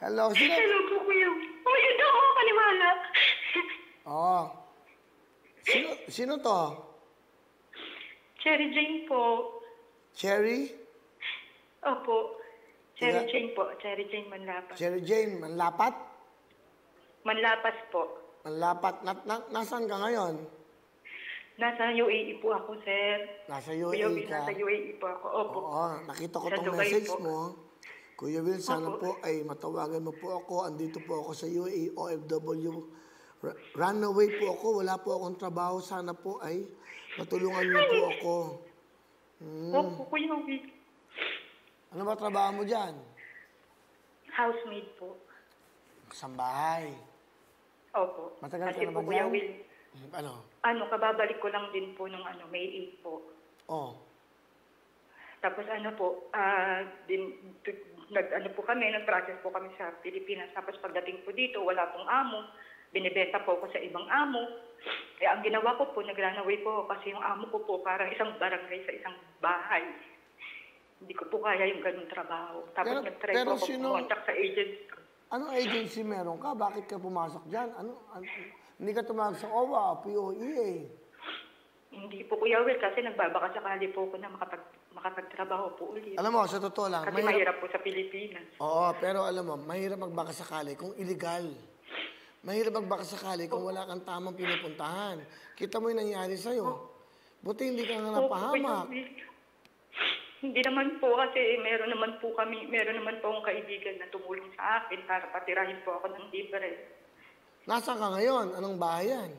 Hello, sino? Hello po, kuya. Oh, yun daw ako kaniwala. Oh. Sino to? Cherry Jane po. Cherry? Opo. Cherry Jane po. Cherry Jane Manlapas. Cherry Jane, Manlapat? Manlapas po. Manlapat. Nasaan ka ngayon? Nasa UAE po ako, sir. Nasa Kuya UAE Will, ka? nasa UAE po ako. Opo. Oo, nakita ko Sa tong Dubai message po. mo. Kuya Will, sana Opo. po ay matawagan mo po ako. Andito po ako sa UAE, OFW. Runaway po ako. Wala po akong trabaho. Sana po ay matulungan niyo po ako. Opo, Kuya Will. Ano ba trabaho mo dyan? Housemaid po. Kasambahay. Opo. Matagal ka Kasi na po, ba Kuya dyan? Will, Ano? kababalik ko lang din po nung May 8 po. Oh. Tapos po kami, nag-process po kami sa Pilipinas. Tapos pagdating po dito, wala pong amo. Binibenta po ako sa ibang amo. Kaya ang ginawa ko po, nag-runaway po kasi yung amo ko po parang isang barangay sa isang bahay. Hindi ko po kaya yung ganung trabaho. Tapos nag-try po ako pumuntak sa agency. Anong agency meron ka? Bakit ka pumasok dyan? Hindi ka tumawag sa OWA, POEA? Hindi po, Kuya Will, kasi nagbabaka sakali po ako na makapagtrabaho po ulit. Alam mo, sa totoo lang, kasi mahirap po sa Pilipinas. Oo, pero alam mo, mahirap magbaka sakali kung illegal. Mahirap magbaka sakali kung wala kang tamang pinupuntahan. Kita mo yung nangyari sa'yo. Buti hindi ka nga napahamak. Hindi naman po kasi meron naman po akong kaibigan na tumulong sa akin para patirahin po ako ng libre. Nasaan ka ngayon? Anong bayan?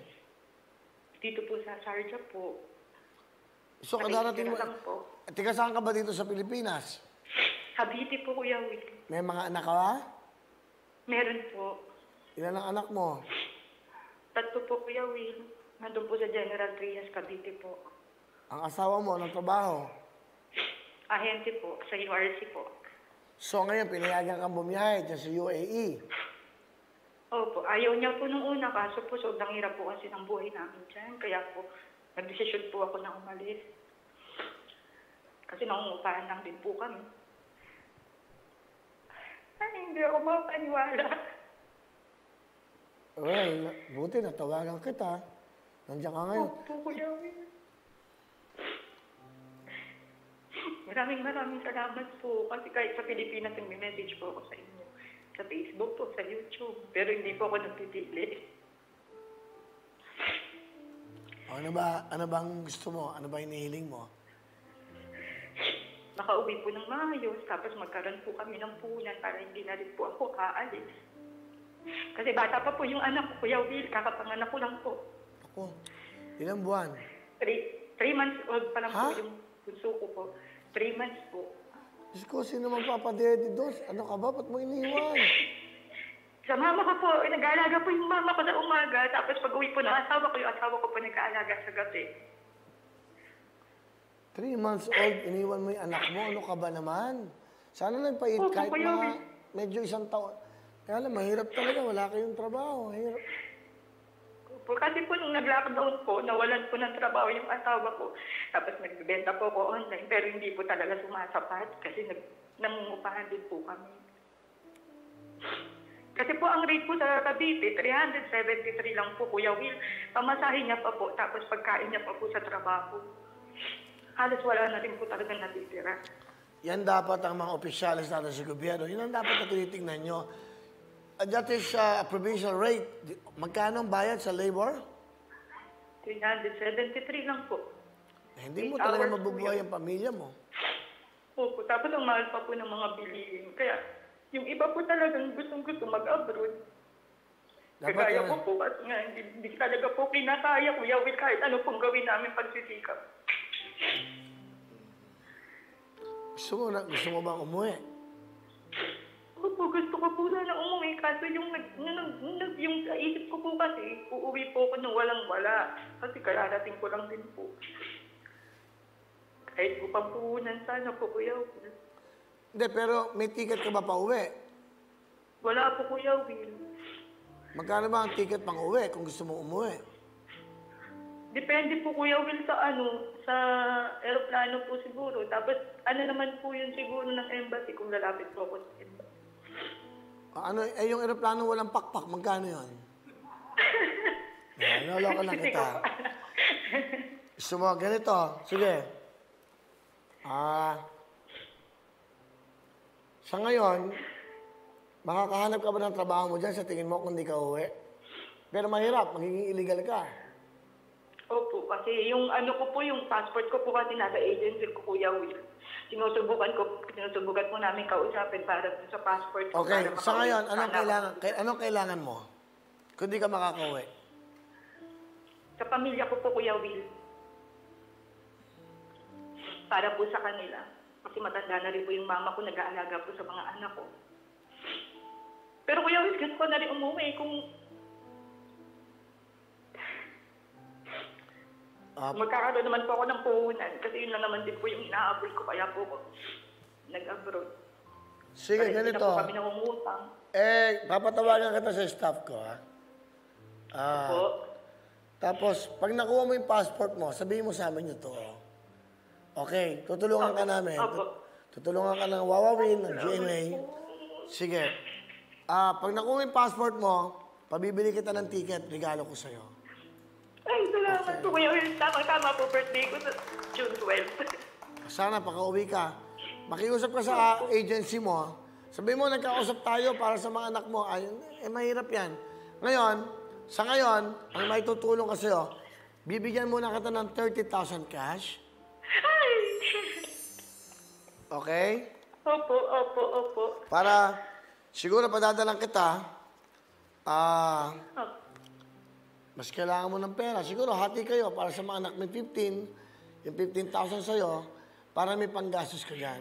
Dito po sa Sharjah po. So, kadarating mo... Tika, saan ka ba dito sa Pilipinas? Cavite po, Kuya Will. May mga anak ka ba? Meron po. Ilan ang anak mo? 3 po, Kuya Will. Nandun po sa General Trias, Cavite po. Ang asawa mo, anong trabaho? Ahente po, sa URC po. So, ngayon, pinayagan kang bumiyahe dyan sa UAE. Opo, ayaw niya po nung una, kaso po sobrang hirap po kasi ng buhay namin dyan. Kaya po, nagdesisyon po ako na umalis. Kasi nangungupahan lang din po kami. Ay, hindi ako makapaniwala. Well, buti natawagan kita. Nandiyan ka ngayon. Opo, Kuya Will. Maraming salamat po. Kasi kahit sa Pilipinas, may message po ako sa inyo. Sa Facebook po, sa YouTube. Pero hindi po ako nagpipili. Ano bang gusto mo? Ano ba hinihiling mo? Makauwi po ng maayos, tapos magkaroon po kami ng punan para hindi na rin po ako aalis. Kasi bata pa po yung anak ko, Kuya Will, kakapanganak ko lang po. Ako, ilang buwan? 3 months old pa lang po yung bunso ko po. 3 months po. Diyos ko, sino magpapadede doon? Ano ka ba? Ba't mo iniwan? Sa mama ko po, nag-aalaga po yung mama ko sa umaga, tapos pag-uwi po ng asawa ko, yung asawa ko po nag-aalaga sa gabi. 3 months old, iniwan mo yung anak mo. Ano ka ba naman? Sana nagpait kahit mga medyo 1 taon. Kaya alam, mahirap talaga. Wala kayong trabaho. Mahirap. Kasi po nung nag-lockdown po, nawalan po ng trabaho yung asawa ko. Tapos nagbibenta po ako online, pero hindi po talaga sumasapat kasi nangungupahan din po kami. Kasi po ang rate po sa Cavite, 373 lang po, Kuya Will. Pamasahin niya pa po, tapos pagkain niya pa po sa trabaho. Halos wala na rin po talaga natitira. Yan dapat ang mga opisyalis natin sa gobyerno. Yan ang dapat na tinitingnan nyo. That is provincial rate. Magkano ang bayad sa labor? 373 lang po. Hindi mo talaga mabubuhay ang pamilya mo. Opo, tapos ang mahal pa po ng mga bilihin. Kaya yung iba po talagang gustong-gusto mag-abroad. Kagaya ko po, kasi nga hindi talaga po kinakaya, Kuya Will, kahit ano pong gawin namin pagsisikap. Gusto mo bang umuwi? Opo, gusto ko po sana umuwi. Kaso yung sa isip ko po kasi, uuwi po ako nung walang-wala. Kasi kararating ko lang din po. Kahit po pampuhunan sana po, Kuya Will. Hindi, pero may ticket ka ba pa uwi? Wala po, Kuya Will. Magkano ba ang ticket pang uwi kung gusto mo umuwi? Depende po, Kuya Will, sa aeroplano po siguro. Tapos, naman po yun siguro ng embassy kung lalapit po ako sa embassy. Ano, yung eroplano walang pakpak, magkano yun? Naloko lang Hindi ko kita. pa alam. Gusto mo, ganito. Sige. Sa ngayon, makakahanap ka ba ng trabaho mo dyan sa tingin mo kung di ka uwi? Pero mahirap, magiging illegal ka. Opo, kasi yung ano ko po, yung passport ko po kasi nasa agency ko, Kuya Will. Sinusubukan po namin kausapin para sa passport ko. Okay, para sa makauwi ngayon, sana ako. anong kailangan mo? Kung di ka makakauwi. Sa pamilya ko po, Kuya Will. Para po sa kanila. Kasi matanda na rin po yung mama ko, nag-aalaga po sa mga anak ko. Pero Kuya Will, gusto ko na rin umuwi kung magkakaroon naman po ako ng puhunan. Kasi yun lang naman din po yung inaabol ko. Kaya po ako nag-abroad. Sige, Kasi ganito. hindi na po kami nangungutang. Papatawagan kita sa staff ko, ha? Po. Tapos, pag nakuha mo yung passport mo, sabihin mo sa amin ito. Okay, tutulungan ka namin. Opo. Tutulungan ka ng Wawawin, ng GMA. Sige. Pag nakuha mo yung passport mo, pabibili kita ng ticket, regalo ko sa'yo. Ay, salamat po Kuya Will. Tama po birthday ko sa June 12. Sana, paka-uwi ka. Makiusap ka sa agency mo. Sabihin mo, nagkausap tayo para sa mga anak mo. Ay, mahirap yan. Ngayon, sa ngayon, ang may tutulong ka sa'yo, bibigyan muna kita ng 30,000 cash. Ay! Okay? Opo. Para, siguro padadalang kita, Opo. mas kailangan mo ng pera. Siguro, hati kayo para sa mga anak may 15, yung 15,000 sa'yo, para may panggastos ka dyan.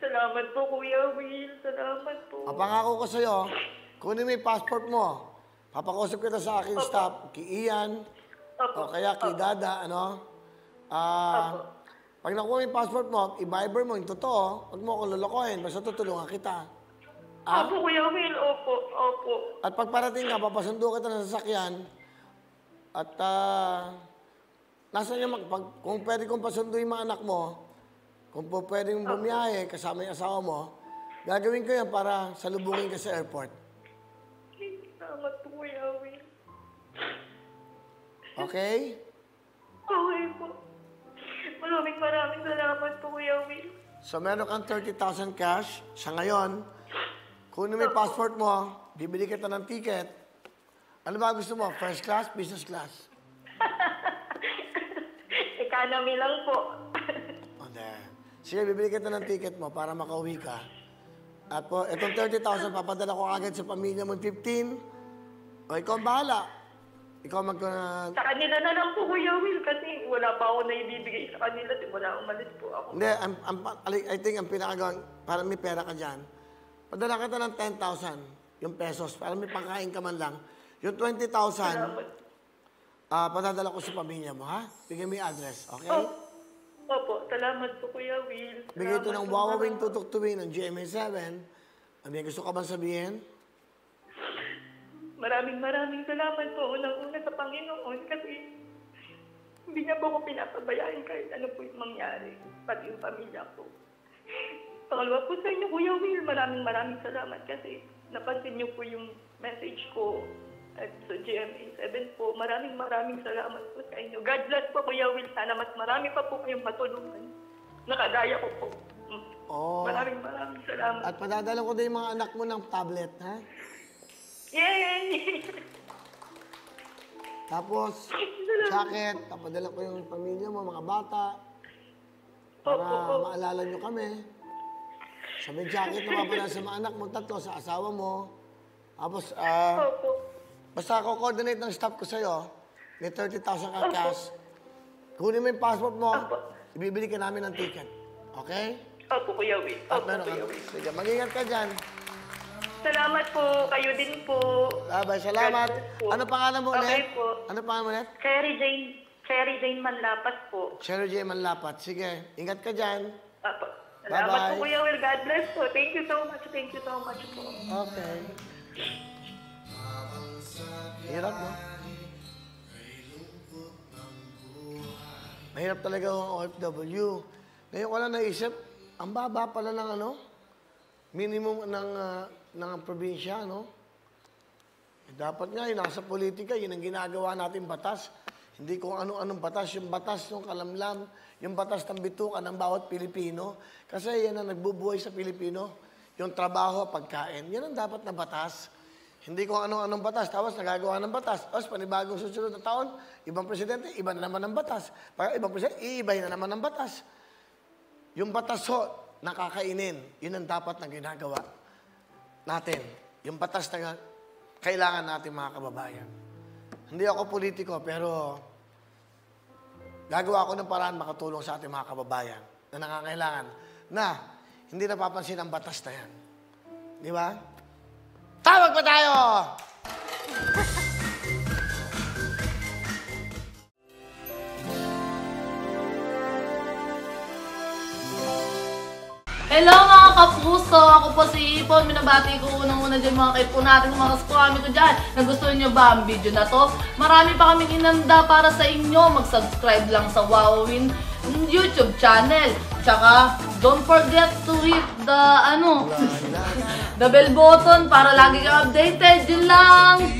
Salamat po, Kuya Will. Salamat po. Pangako ko sa'yo, kunin mo yung passport mo. Papakusap kita sa aking staff, kay Ian, o kaya kay Dada, ano? Pag nakuha mo yung passport mo, i-Viber mo yung totoo, huwag mo akong lolokohin, basta tutulungan kita. Opo, Kuya Will. Opo. At pag parating ka, papasundo kita ng sasakyan, at nasa niya, kung pwede kong pasundo yung mga anak mo, kung pwede mong bumiyahe kasama yung asawa mo, gagawin ko yan para salubungin ka sa airport. Salamat po, Kuya Will. Okay? Okay po. Maraming salamat po, Kuya Will. So, meron kang 30,000 cash. Sa ngayon, kunin mo yung passport mo, bibili kita ng ticket. Ano ba gusto mo? First class, business class? Economy lang po. Sige, bibili kita ng ticket mo para makauwi ka. At po, itong 30,000, papadala ko agad sa pamilya mo 15. O, ikaw ang bahala. Ikaw Sa kanila na lang po, Kuya Will, kasi wala pa ako na ibibigay sa kanila. Wala umalis po ako. Hindi, I think ang pinakagawang, para may pera ka dyan, padala kita ng 10,000, yung pesos, para may pangkain ka man lang. Yung 20,000, padadala ko sa pamilya mo, ha? Bigyan mo yung address, okay? Opo, salamat po, Kuya Will. Bigay ito ng Wawawing Tutuktuin ng GMA7. Ano yung gusto ka bang sabihin? Maraming salamat po. Unang-una sa Panginoon kasi hindi niya po ako pinapabayaan kahit ano po yung mangyari. Pati yung pamilya ko. Pangalawa po sa inyo, Kuya Will, maraming salamat kasi napansin niyo po yung message ko at sa GMA7 po. Maraming salamat po sa inyo. God bless po, Kuya Will. Sana mas marami pa po kayong matulungan. Nakadaya ko po. Maraming salamat. At padadala ko din yung mga anak mo ng tablet, ha? Yay! Tapos, jacket, papadala ko yung pamilya mo, mga bata, para maalala nyo kami. Sa may jacket na papadala sa mga anak mo, 3, sa asawa mo. Tapos, basta ako coordinate ng staff ko sa'yo, may 30,000 ka cash. Kunin mo yung passport mo, ibibili ka namin ng ticket. Okay? Opo, Kuya Will. At meron ka. Sige, mag-ingat ka dyan. Salamat po. Kayo din po. Bye, salamat. Po. Ano pangalan mo ulit? Okay po. Ano pangalan mo ulit? Cherry Jane Manlapas po. Cherry J. Manlapat. Sige, ingat ka dyan. Apo. Salamat Bye-bye. po, Kuya Will. God bless po. Thank you so much. Thank you so much po. Okay. Hirap, no? Mahirap talaga ang OFW. Ngayon ko lang naisip, ang baba pala ng minimum ng probinsya, no? Dapat nga, yung nasa politika, yun ang ginagawa natin batas. Hindi kung ano-anong batas, yung batas ng kalamlam, yung batas ng bitukan ng bawat Pilipino. Kasi yan ang nagbubuhay sa Pilipino. Yung trabaho, pagkain. Yan ang dapat na batas. Hindi kung ano-anong batas, tapos nagagawa ng batas. Tapos panibagong susunod na taon, ibang presidente, iba na naman ng batas. Para ibang presidente, iibay na naman ng batas. Yung batas ho, nakakainin. Yun ang dapat na ginagawa natin. Yung batas na kailangan natin mga kababayan. Hindi ako politiko, pero gagawa ko ng paraan makatulong sa ating mga kababayan na nangangailangan na hindi napapansin ang batas na yan. Di ba? Tawag pa tayo! Hello mga kapuso! Ako po si Ipon. Minabati ko unang-una dyan mga kaipo natin, mga kaskwami ko dyan. Nagustuhan nyo ba ang video na to? Marami pa kaming inanda para sa inyo. Mag-subscribe lang sa Wowin YouTube channel. Tsaka, don't forget to hit the, the bell button para lagi kang updated. Yun lang!